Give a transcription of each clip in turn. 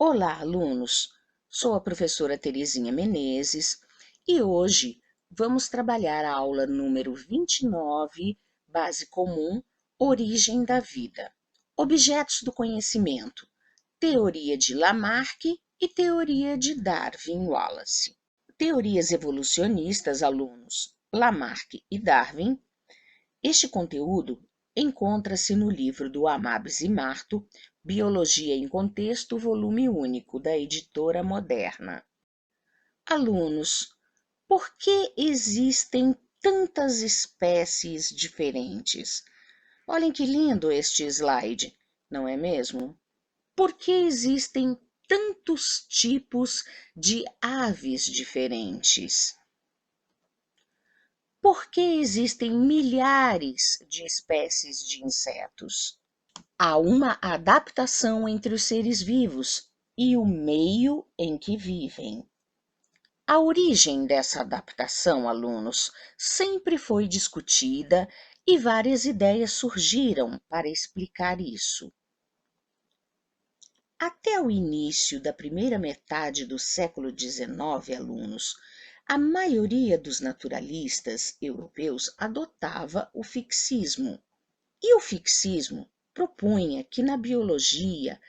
Olá, alunos! Sou a professora Terezinha Menezes e hoje vamos trabalhar a aula número 29, Base Comum, Origem da Vida. Objetos do conhecimento, Teoria de Lamarck e Teoria de Darwin-Wallace. Teorias evolucionistas, alunos, Lamarck e Darwin. Este conteúdo encontra-se no livro do Amabis e Marto, Biologia em Contexto, volume único, da editora Moderna. Alunos, por que existem tantas espécies diferentes? Olhem que lindo este slide, não é mesmo? Por que existem tantos tipos de aves diferentes? Por que existem milhares de espécies de insetos? Há uma adaptação entre os seres vivos e o meio em que vivem. A origem dessa adaptação, alunos, sempre foi discutida e várias ideias surgiram para explicar isso. Até o início da primeira metade do século XIX, alunos, a maioria dos naturalistas europeus adotava o fixismo. E o fixismo propunha que na biologia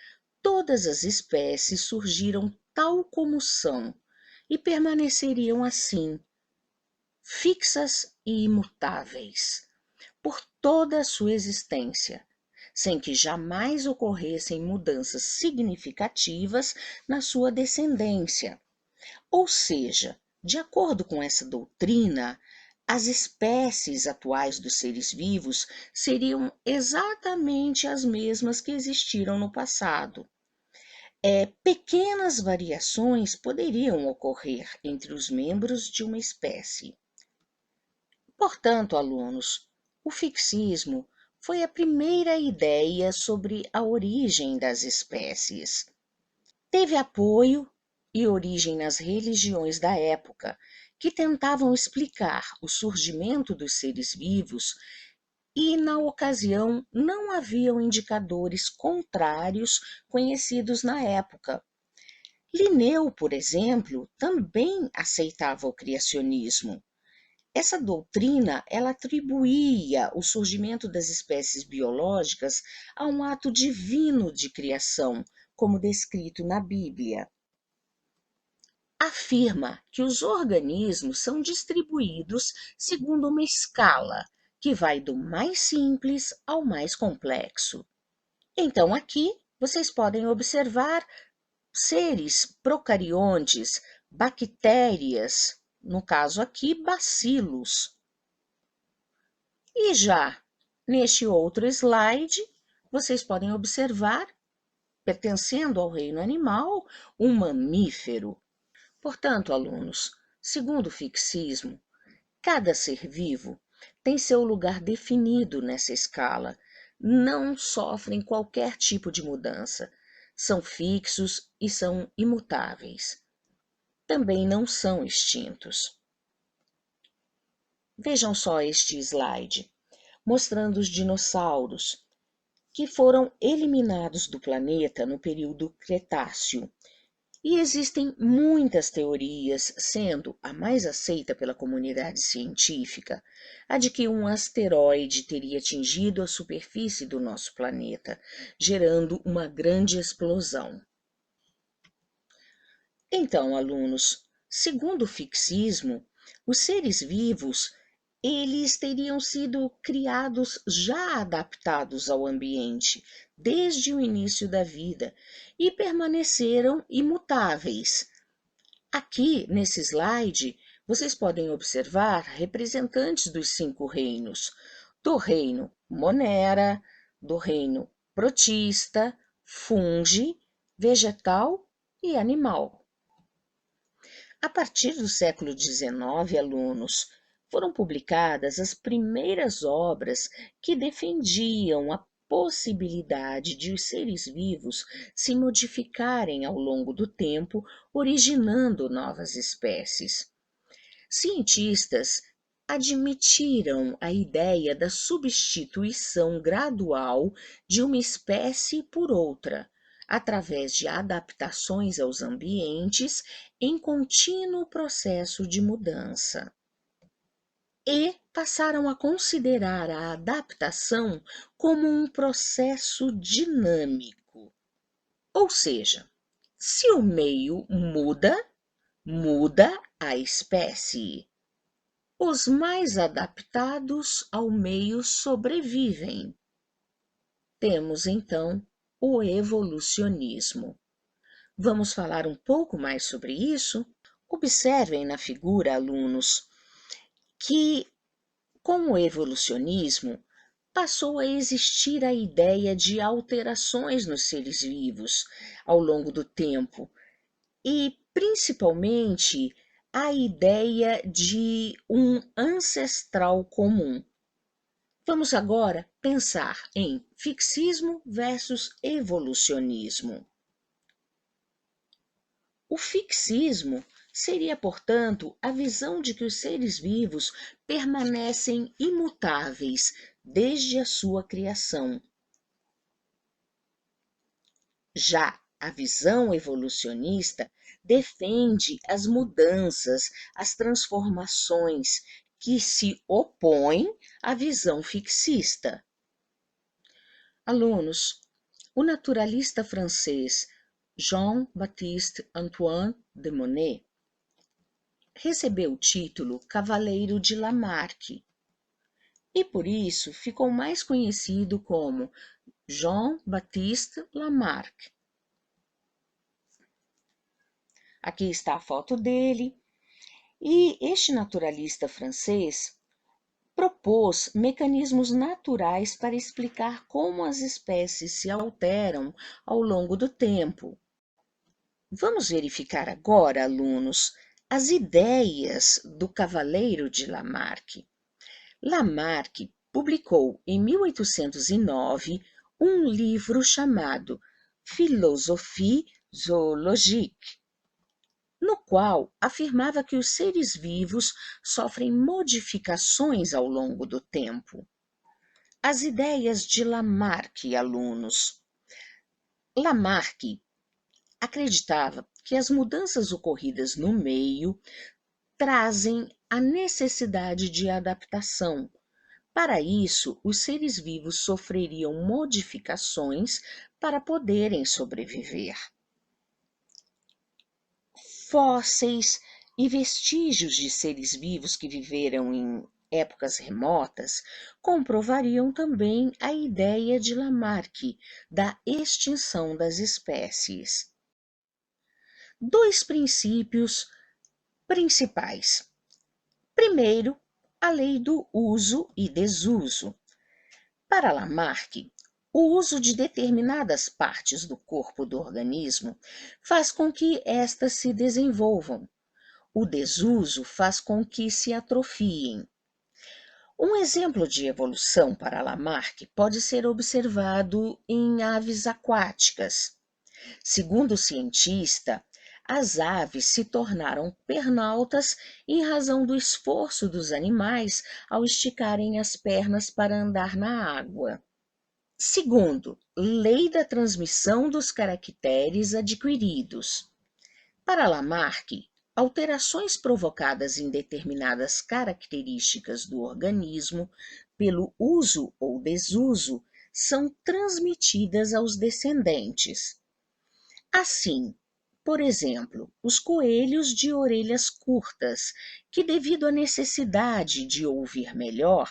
todas as espécies surgiram tal como são e permaneceriam assim, fixas e imutáveis, por toda a sua existência, sem que jamais ocorressem mudanças significativas na sua descendência. Ou seja, de acordo com essa doutrina, as espécies atuais dos seres vivos seriam exatamente as mesmas que existiram no passado. Pequenas variações poderiam ocorrer entre os membros de uma espécie. Portanto, alunos, o fixismo foi a primeira ideia sobre a origem das espécies. Teve apoio e origem nas religiões da época, que tentavam explicar o surgimento dos seres vivos e, na ocasião, não haviam indicadores contrários conhecidos na época. Linneu, por exemplo, também aceitava o criacionismo. Essa doutrina, ela atribuía o surgimento das espécies biológicas a um ato divino de criação, como descrito na Bíblia. Afirma que os organismos são distribuídos segundo uma escala que vai do mais simples ao mais complexo. Então, aqui vocês podem observar seres procariontes, bactérias, no caso aqui, bacilos. E já neste outro slide, vocês podem observar, pertencendo ao reino animal, um mamífero. Portanto, alunos, segundo o fixismo, cada ser vivo tem seu lugar definido nessa escala, não sofrem qualquer tipo de mudança, são fixos e são imutáveis. Também não são extintos. Vejam só este slide, mostrando os dinossauros, que foram eliminados do planeta no período Cretáceo. E existem muitas teorias, sendo a mais aceita pela comunidade científica a de que um asteroide teria atingido a superfície do nosso planeta, gerando uma grande explosão. Então, alunos, segundo o fixismo, os seres vivos eles teriam sido criados já adaptados ao ambiente desde o início da vida e permaneceram imutáveis. Aqui, nesse slide, vocês podem observar representantes dos 5 reinos, do reino Monera, do reino Protista, Fungi, Vegetal e Animal. A partir do século XIX, alunos, foram publicadas as primeiras obras que defendiam a possibilidade de os seres vivos se modificarem ao longo do tempo, originando novas espécies. Cientistas admitiram a ideia da substituição gradual de uma espécie por outra, através de adaptações aos ambientes em contínuo processo de mudança. E passaram a considerar a adaptação como um processo dinâmico. Ou seja, se o meio muda, muda a espécie. Os mais adaptados ao meio sobrevivem. Temos então o evolucionismo. Vamos falar um pouco mais sobre isso? Observem na figura, alunos, que com o evolucionismo passou a existir a ideia de alterações nos seres vivos ao longo do tempo e, principalmente, a ideia de um ancestral comum. Vamos agora pensar em fixismo versus evolucionismo. O fixismo seria, portanto, a visão de que os seres vivos permanecem imutáveis desde a sua criação. Já a visão evolucionista defende as mudanças, as transformações, que se opõem à visão fixista. Alunos, o naturalista francês Jean-Baptiste Antoine de Monnet recebeu o título Cavaleiro de Lamarck e por isso ficou mais conhecido como Jean-Baptiste Lamarck. Aqui está a foto dele. E este naturalista francês propôs mecanismos naturais para explicar como as espécies se alteram ao longo do tempo. Vamos verificar agora, alunos, as ideias do Cavaleiro de Lamarck. Lamarck publicou em 1809 um livro chamado Philosophie zoologique, no qual afirmava que os seres vivos sofrem modificações ao longo do tempo. As ideias de Lamarck, alunos. Lamarck acreditava que as mudanças ocorridas no meio trazem a necessidade de adaptação. Para isso, os seres vivos sofreriam modificações para poderem sobreviver. Fósseis e vestígios de seres vivos que viveram em épocas remotas comprovariam também a ideia de Lamarck da extinção das espécies. Dois princípios principais. Primeiro, a lei do uso e desuso. Para Lamarck, o uso de determinadas partes do corpo do organismo faz com que estas se desenvolvam. O desuso faz com que se atrofiem. Um exemplo de evolução para Lamarck pode ser observado em aves aquáticas. Segundo o cientista, as aves se tornaram pernaltas em razão do esforço dos animais ao esticarem as pernas para andar na água. Segundo, lei da transmissão dos caracteres adquiridos. Para Lamarck, alterações provocadas em determinadas características do organismo pelo uso ou desuso são transmitidas aos descendentes. Assim, por exemplo, os coelhos de orelhas curtas, que devido à necessidade de ouvir melhor,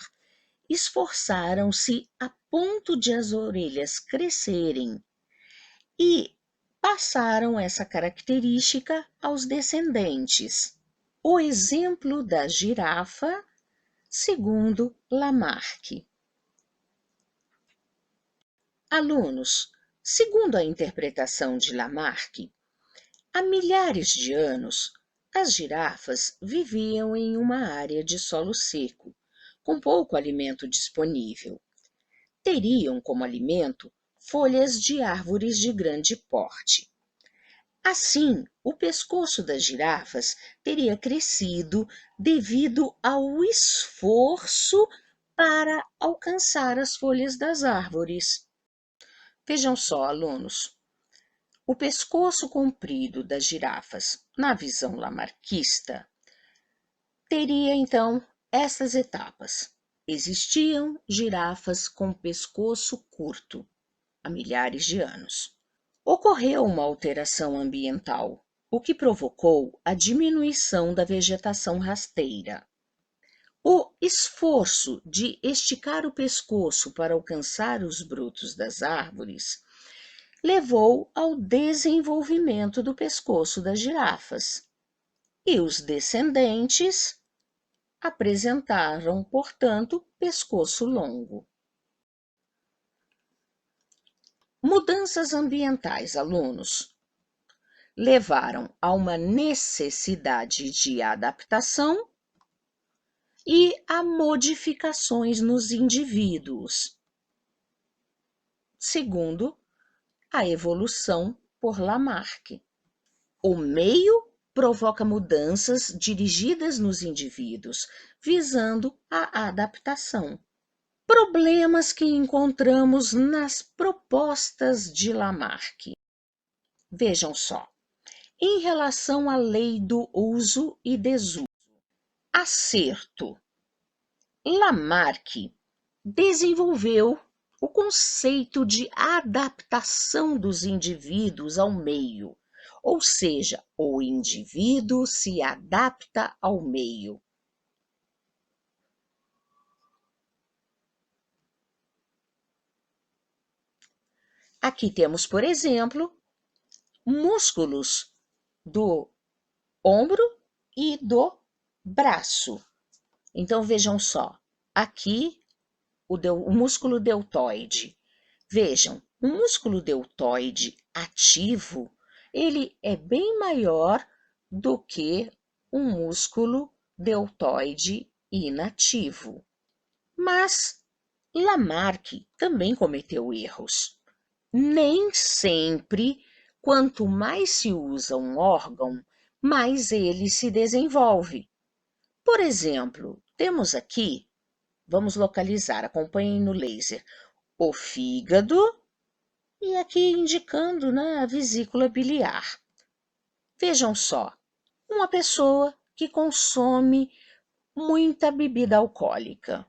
esforçaram-se a ponto de as orelhas crescerem e passaram essa característica aos descendentes. O exemplo da girafa, segundo Lamarck. Alunos, segundo a interpretação de Lamarck, há milhares de anos, as girafas viviam em uma área de solo seco, com pouco alimento disponível. Teriam como alimento folhas de árvores de grande porte. Assim, o pescoço das girafas teria crescido devido ao esforço para alcançar as folhas das árvores. Vejam só, alunos, O pescoço comprido das girafas, na visão lamarckista, teria então essas etapas. Existiam girafas com pescoço curto há milhares de anos. Ocorreu uma alteração ambiental, o que provocou a diminuição da vegetação rasteira. O esforço de esticar o pescoço para alcançar os brotos das árvores levou ao desenvolvimento do pescoço das girafas. E os descendentes apresentaram, portanto, pescoço longo. Mudanças ambientais, alunos, levaram a uma necessidade de adaptação e a modificações nos indivíduos, segundo a evolução por Lamarck. O meio provoca mudanças dirigidas nos indivíduos, visando a adaptação. Problemas que encontramos nas propostas de Lamarck. Vejam só, em relação à lei do uso e desuso. Acerto. Lamarck desenvolveu o conceito de adaptação dos indivíduos ao meio, ou seja, o indivíduo se adapta ao meio. Aqui temos, por exemplo, músculos do ombro e do braço. Então, vejam só, aqui o músculo deltoide. Vejam, o músculo deltoide ativo, ele é bem maior do que um músculo deltoide inativo. Mas Lamarck também cometeu erros. Nem sempre, quanto mais se usa um órgão, mais ele se desenvolve. Por exemplo, temos aqui, vamos localizar, acompanhem no laser, o fígado e aqui indicando, né, a vesícula biliar. Vejam só, uma pessoa que consome muita bebida alcoólica.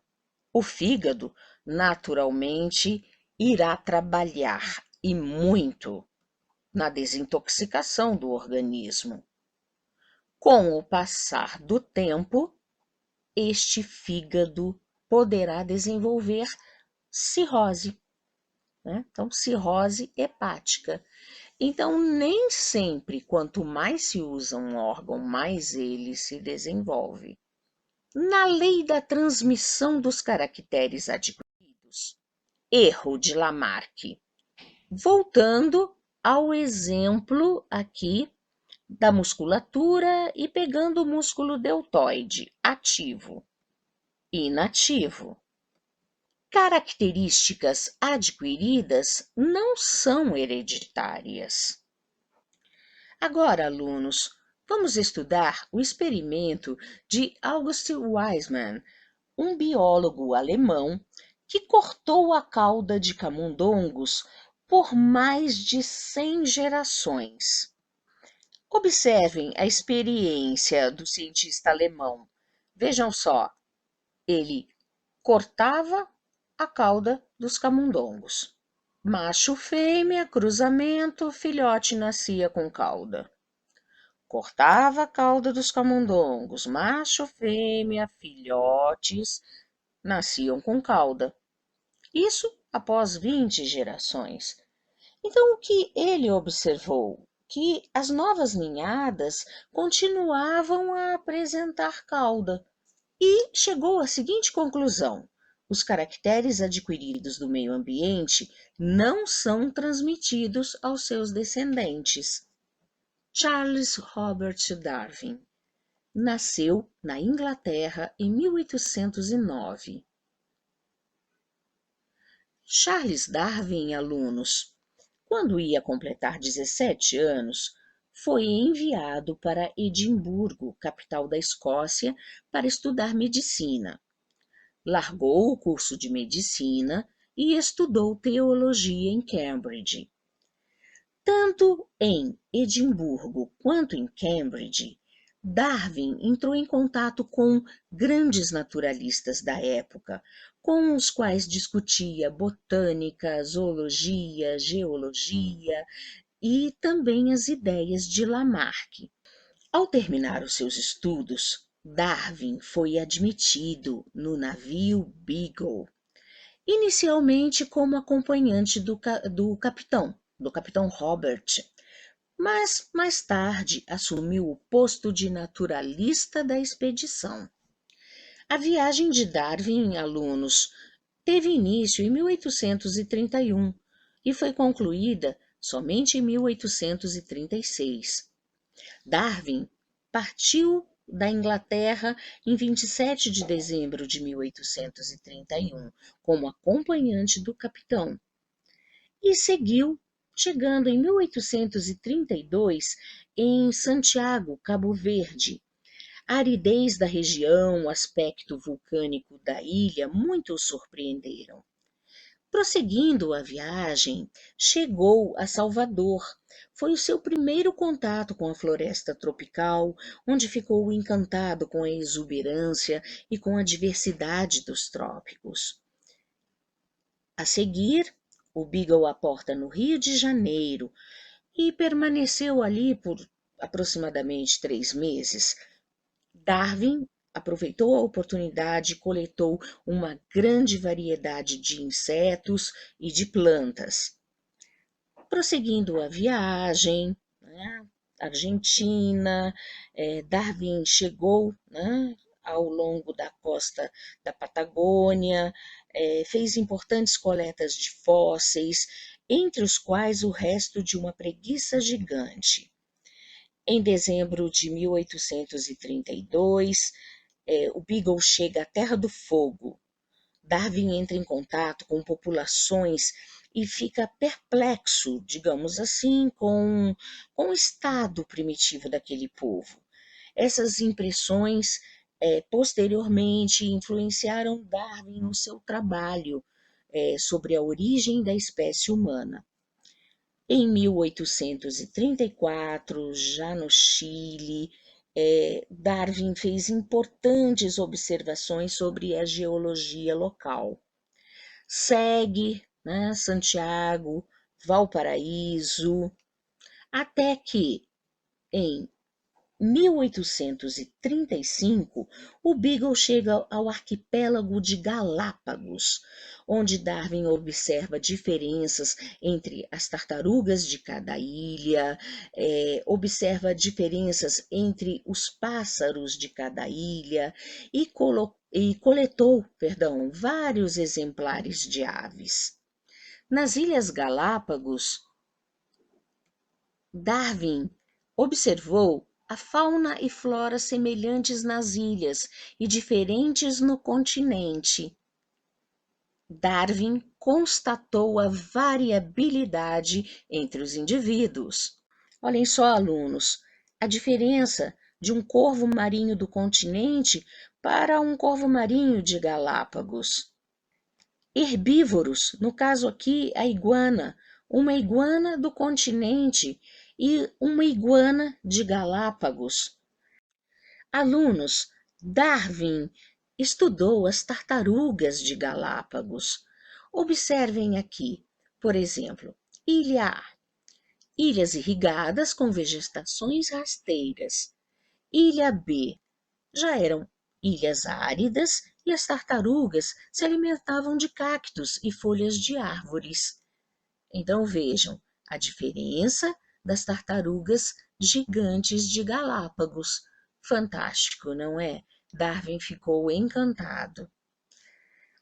O fígado, naturalmente, irá trabalhar e muito na desintoxicação do organismo. Com o passar do tempo, este fígado poderá desenvolver cirrose, né? Então, cirrose hepática. Então, nem sempre, quanto mais se usa um órgão, mais ele se desenvolve. Na lei da transmissão dos caracteres adquiridos, erro de Lamarck. Voltando ao exemplo aqui da musculatura e pegando o músculo deltoide, ativo, inativo. Características adquiridas não são hereditárias. Agora, alunos, vamos estudar o experimento de August Weismann, um biólogo alemão que cortou a cauda de camundongos por mais de 100 gerações. Observem a experiência do cientista alemão. Vejam só, ele cortava a cauda dos camundongos. Macho, fêmea, cruzamento, filhote nascia com cauda. Cortava a cauda dos camundongos. Macho, fêmea, filhotes nasciam com cauda. Isso após 20 gerações. Então, o que ele observou? Que as novas ninhadas continuavam a apresentar cauda e chegou à seguinte conclusão: os caracteres adquiridos do meio ambiente não são transmitidos aos seus descendentes. Charles Robert Darwin nasceu na Inglaterra em 1809. Charles Darwin, alunos, quando ia completar 17 anos, foi enviado para Edimburgo, capital da Escócia, para estudar medicina. Largou o curso de medicina e estudou teologia em Cambridge. Tanto em Edimburgo quanto em Cambridge, Darwin entrou em contato com grandes naturalistas da época, com os quais discutia botânica, zoologia, geologia e também as ideias de Lamarck. Ao terminar os seus estudos, Darwin foi admitido no navio Beagle, inicialmente como acompanhante do capitão Robert, mas mais tarde assumiu o posto de naturalista da expedição. A viagem de Darwin, alunos, teve início em 1831 e foi concluída somente em 1836. Darwin partiu da Inglaterra em 27 de dezembro de 1831 como acompanhante do capitão e seguiu, chegando em 1832 em Santiago, Cabo Verde. A aridez da região, o aspecto vulcânico da ilha muito o surpreenderam. Prosseguindo a viagem, chegou a Salvador. Foi o seu primeiro contato com a floresta tropical, onde ficou encantado com a exuberância e com a diversidade dos trópicos. A seguir, o Beagle aporta no Rio de Janeiro e permaneceu ali por aproximadamente 3 meses. Darwin aproveitou a oportunidade e coletou uma grande variedade de insetos e de plantas. Prosseguindo a viagem, né, Argentina, Darwin chegou, né, ao longo da costa da Patagônia, fez importantes coletas de fósseis, entre os quais o resto de uma preguiça gigante. Em dezembro de 1832, o Beagle chega à Terra do Fogo. Darwin entra em contato com populações e fica perplexo, digamos assim, com o estado primitivo daquele povo. Essas impressões, posteriormente, influenciaram Darwin no seu trabalho sobre a origem da espécie humana. Em 1834, já no Chile, Darwin fez importantes observações sobre a geologia local. Segue, né, Santiago, Valparaíso, até que em 1835 o Beagle chega ao arquipélago de Galápagos, onde Darwin observa diferenças entre as tartarugas de cada ilha, observa diferenças entre os pássaros de cada ilha e coletou, vários exemplares de aves. Nas Ilhas Galápagos, Darwin observou a fauna e flora semelhantes nas ilhas e diferentes no continente. Darwin constatou a variabilidade entre os indivíduos. Olhem só, alunos, a diferença de um corvo marinho do continente para um corvo marinho de Galápagos. Herbívoros, no caso aqui, a iguana, uma iguana do continente e uma iguana de Galápagos. Alunos, Darwin estudou as tartarugas de Galápagos. Observem aqui, por exemplo, Ilha A, ilhas irrigadas com vegetações rasteiras. Ilha B, já eram ilhas áridas e as tartarugas se alimentavam de cactos e folhas de árvores. Então vejam a diferença das tartarugas gigantes de Galápagos. Fantástico, não é? Darwin ficou encantado.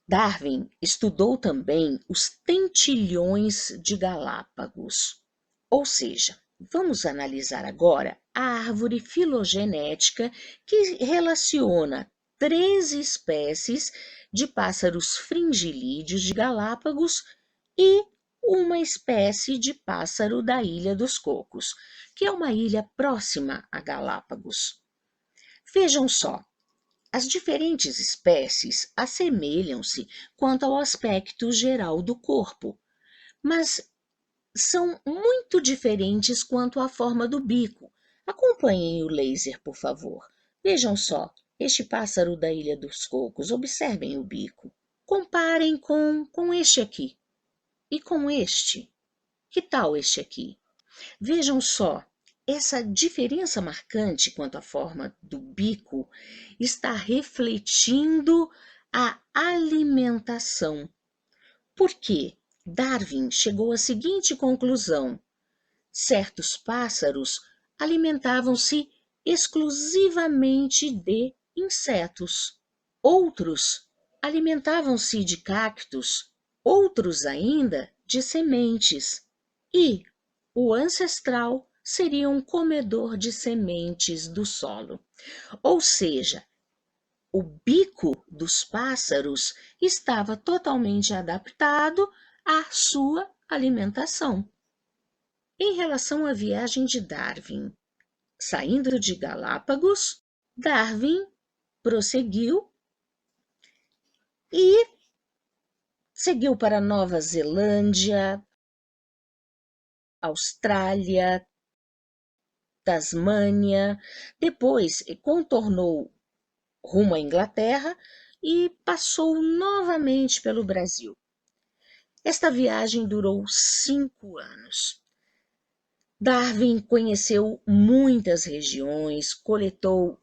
Darwin estudou também os tentilhões de Galápagos. Ou seja, vamos analisar agora a árvore filogenética que relaciona 13 espécies de pássaros fringilídeos de Galápagos e uma espécie de pássaro da Ilha dos Cocos, que é uma ilha próxima a Galápagos. Vejam só, as diferentes espécies assemelham-se quanto ao aspecto geral do corpo, mas são muito diferentes quanto à forma do bico. Acompanhem o laser, por favor. Vejam só, este pássaro da Ilha dos Cocos, observem o bico. Comparem com este aqui e com este. Que tal este aqui? Vejam só, essa diferença marcante quanto à forma do bico está refletindo a alimentação. Por quê? Darwin chegou à seguinte conclusão: certos pássaros alimentavam-se exclusivamente de insetos, outros alimentavam-se de cactos, outros ainda de sementes, e o ancestral seria um comedor de sementes do solo. Ou seja, o bico dos pássaros estava totalmente adaptado à sua alimentação. Em relação à viagem de Darwin, saindo de Galápagos, Darwin prosseguiu e seguiu para Nova Zelândia, Austrália, Tasmânia, depois contornou rumo à Inglaterra e passou novamente pelo Brasil. Esta viagem durou 5 anos. Darwin conheceu muitas regiões, coletou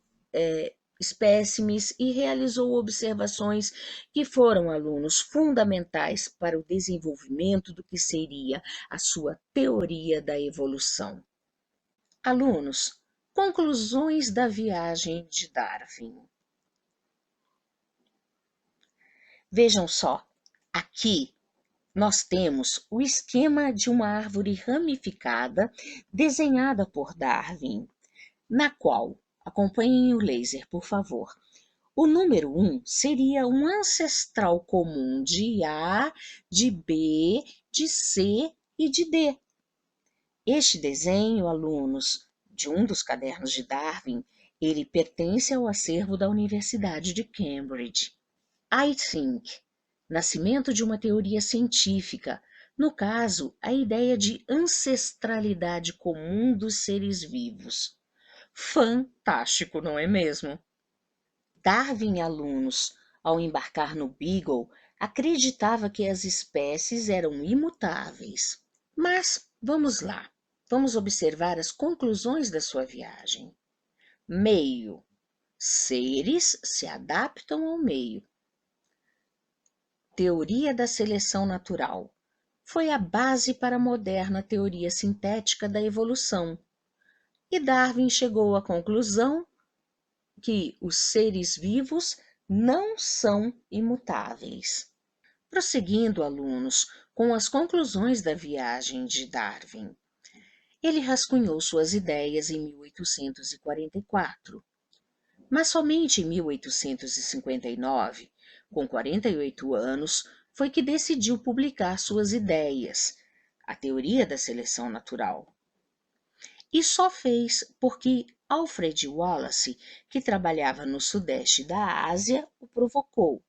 espécimes e realizou observações que foram alunos fundamentais para o desenvolvimento do que seria a sua teoria da evolução. Alunos, conclusões da viagem de Darwin. Vejam só, aqui nós temos o esquema de uma árvore ramificada desenhada por Darwin, na qual, acompanhem o laser, por favor, o número 1 seria um ancestral comum de A, de B, de C e de D. Este desenho, alunos, de um dos cadernos de Darwin, ele pertence ao acervo da Universidade de Cambridge. I think, nascimento de uma teoria científica, no caso, a ideia de ancestralidade comum dos seres vivos. Fantástico, não é mesmo? Darwin, alunos, ao embarcar no Beagle, acreditava que as espécies eram imutáveis. Mas vamos lá, vamos observar as conclusões da sua viagem. Meio. Seres se adaptam ao meio. Teoria da seleção natural. Foi a base para a moderna teoria sintética da evolução. E Darwin chegou à conclusão que os seres vivos não são imutáveis. Prosseguindo, alunos, com as conclusões da viagem de Darwin. Ele rascunhou suas ideias em 1844, mas somente em 1859, com 48 anos, foi que decidiu publicar suas ideias, a teoria da seleção natural. E só fez porque Alfred Wallace, que trabalhava no sudeste da Ásia, o provocou.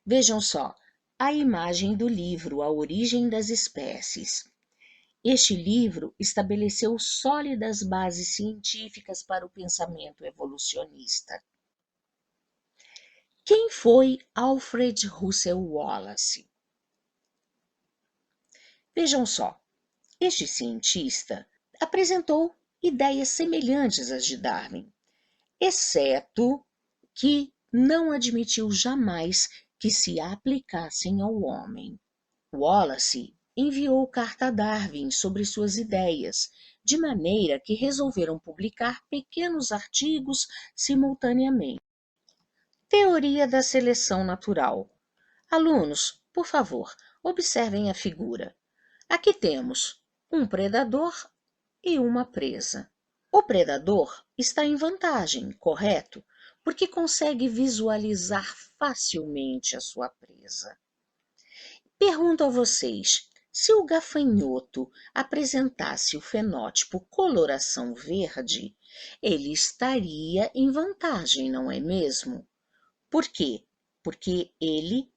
Vejam só, a imagem do livro A Origem das Espécies. Este livro estabeleceu sólidas bases científicas para o pensamento evolucionista. Quem foi Alfred Russel Wallace? Vejam só, este cientista apresentou ideias semelhantes às de Darwin, exceto que não admitiu jamais que se aplicassem ao homem. Wallace enviou carta a Darwin sobre suas ideias, de maneira que resolveram publicar pequenos artigos simultaneamente. Teoria da seleção natural. Alunos, por favor, observem a figura. Aqui temos um predador e uma presa. O predador está em vantagem, correto? Porque consegue visualizar facilmente a sua presa. Pergunto a vocês, se o gafanhoto apresentasse o fenótipo coloração verde, ele estaria em vantagem, não é mesmo? Por quê? Porque ele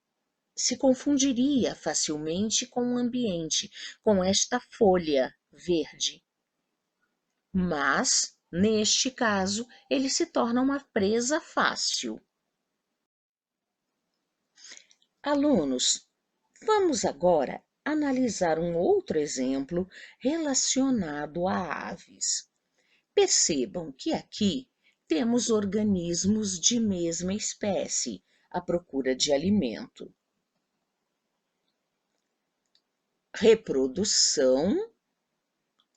se confundiria facilmente com o ambiente, com esta folha verde. Mas, neste caso, ele se torna uma presa fácil. Alunos, vamos agora analisar um outro exemplo relacionado a aves. Percebam que aqui temos organismos de mesma espécie à procura de alimento. Reprodução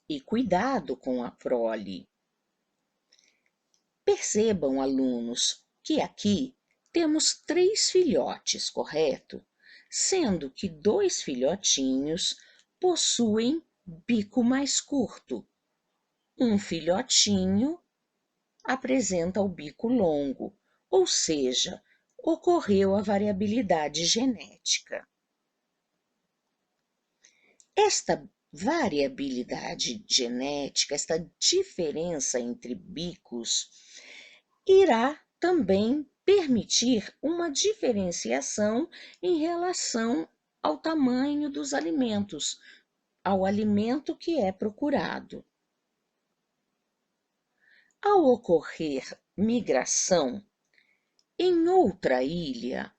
e cuidado com a prole. Percebam, alunos, que aqui temos 3 filhotes, correto? Sendo que 2 filhotinhos possuem bico mais curto. Um filhotinho apresenta o bico longo, ou seja, ocorreu a variabilidade genética. Esta variabilidade genética, esta diferença entre bicos, irá também permitir uma diferenciação em relação ao tamanho dos alimentos, ao alimento que é procurado. Ao ocorrer migração em outra ilha,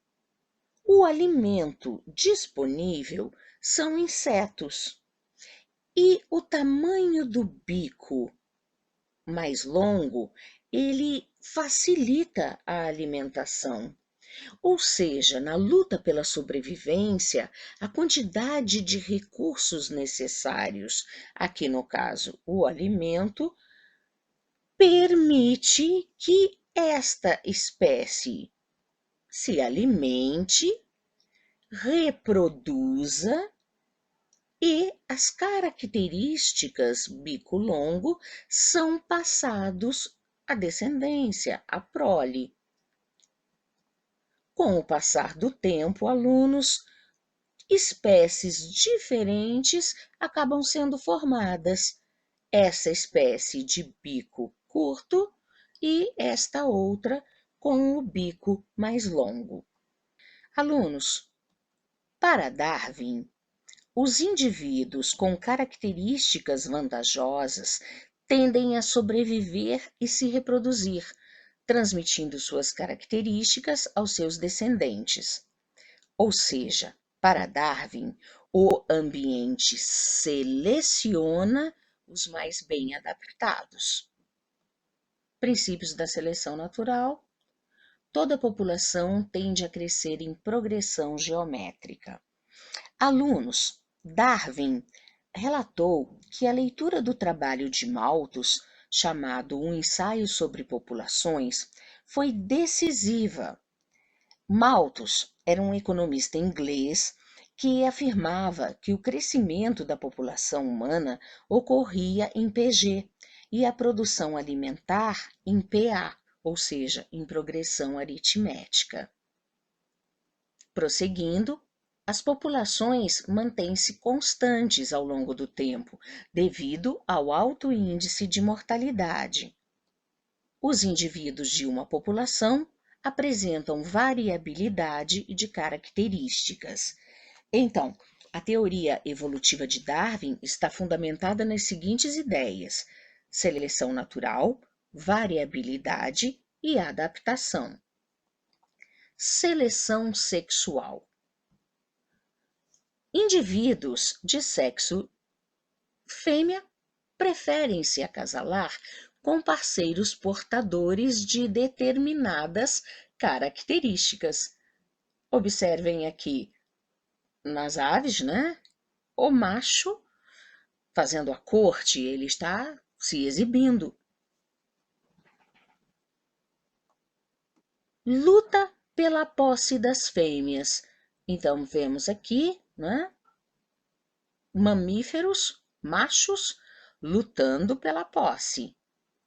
o alimento disponível são insetos e o tamanho do bico mais longo, ele facilita a alimentação. Ou seja, na luta pela sobrevivência, a quantidade de recursos necessários, aqui no caso o alimento, permite que esta espécie se alimente, reproduza e as características bico longo são passados à descendência, à prole. Com o passar do tempo, alunos, espécies diferentes acabam sendo formadas. Essa espécie de bico curto e esta outra com o bico mais longo. Alunos, para Darwin, os indivíduos com características vantajosas tendem a sobreviver e se reproduzir, transmitindo suas características aos seus descendentes. Ou seja, para Darwin, o ambiente seleciona os mais bem adaptados. Princípios da seleção natural. Toda população tende a crescer em progressão geométrica. Alunos, Darwin relatou que a leitura do trabalho de Malthus, chamado Um Ensaio sobre Populações, foi decisiva. Malthus era um economista inglês que afirmava que o crescimento da população humana ocorria em PG e a produção alimentar em PA, ou seja, em progressão aritmética. Prosseguindo, as populações mantêm-se constantes ao longo do tempo, devido ao alto índice de mortalidade. Os indivíduos de uma população apresentam variabilidade de características. Então, a teoria evolutiva de Darwin está fundamentada nas seguintes ideias: seleção natural, variabilidade e adaptação. Seleção sexual. Indivíduos de sexo fêmea preferem se acasalar com parceiros portadores de determinadas características. Observem aqui nas aves, né? O macho fazendo a corte, ele está se exibindo. Luta pela posse das fêmeas. Então, vemos aqui, né? Mamíferos, machos, lutando pela posse,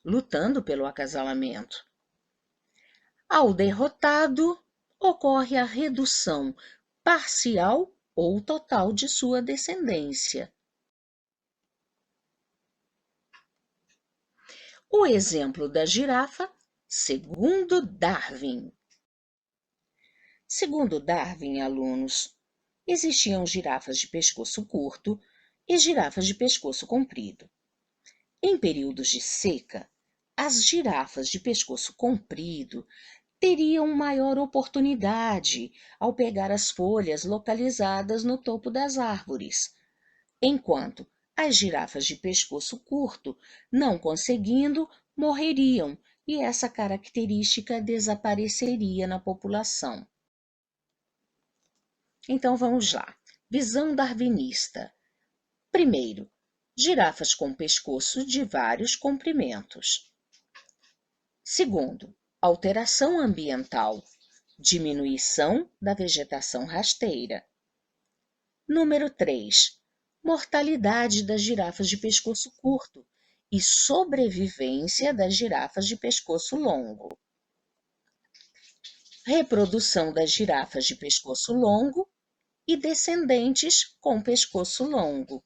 lutando pelo acasalamento. Ao derrotado, ocorre a redução parcial ou total de sua descendência. O exemplo da girafa, segundo Darwin. Segundo Darwin, alunos, existiam girafas de pescoço curto e girafas de pescoço comprido. Em períodos de seca, as girafas de pescoço comprido teriam maior oportunidade ao pegar as folhas localizadas no topo das árvores, enquanto as girafas de pescoço curto, não conseguindo, morreriam e essa característica desapareceria na população. Então vamos lá. Visão darwinista. Primeiro, girafas com pescoço de vários comprimentos. Segundo, alteração ambiental, diminuição da vegetação rasteira. Número 3, mortalidade das girafas de pescoço curto e sobrevivência das girafas de pescoço longo. Reprodução das girafas de pescoço longo e descendentes com pescoço longo.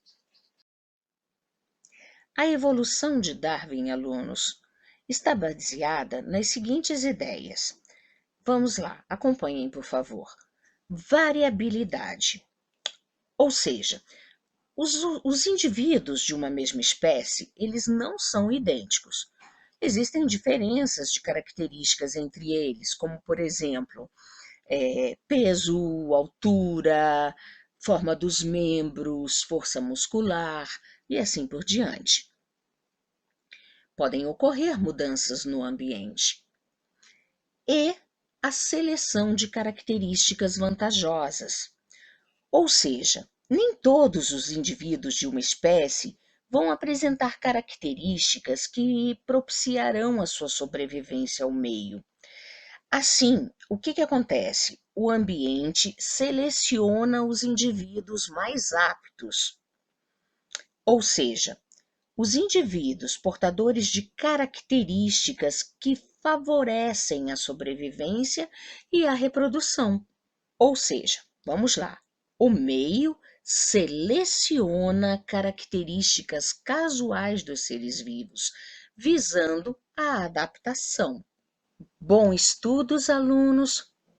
A evolução de Darwin, alunos, está baseada nas seguintes ideias. Vamos lá, acompanhem, por favor. Variabilidade, ou seja, os indivíduos de uma mesma espécie, eles não são idênticos. Existem diferenças de características entre eles, como, por exemplo, peso, altura, forma dos membros, força muscular e assim por diante. Podem ocorrer mudanças no ambiente. E a seleção de características vantajosas. Ou seja, nem todos os indivíduos de uma espécie vão apresentar características que propiciarão a sua sobrevivência ao meio. Assim, o que acontece? O ambiente seleciona os indivíduos mais aptos. Ou seja, os indivíduos portadores de características que favorecem a sobrevivência e a reprodução. Ou seja, vamos lá, o meio seleciona características casuais dos seres vivos, visando a adaptação. Bom estudos, alunos!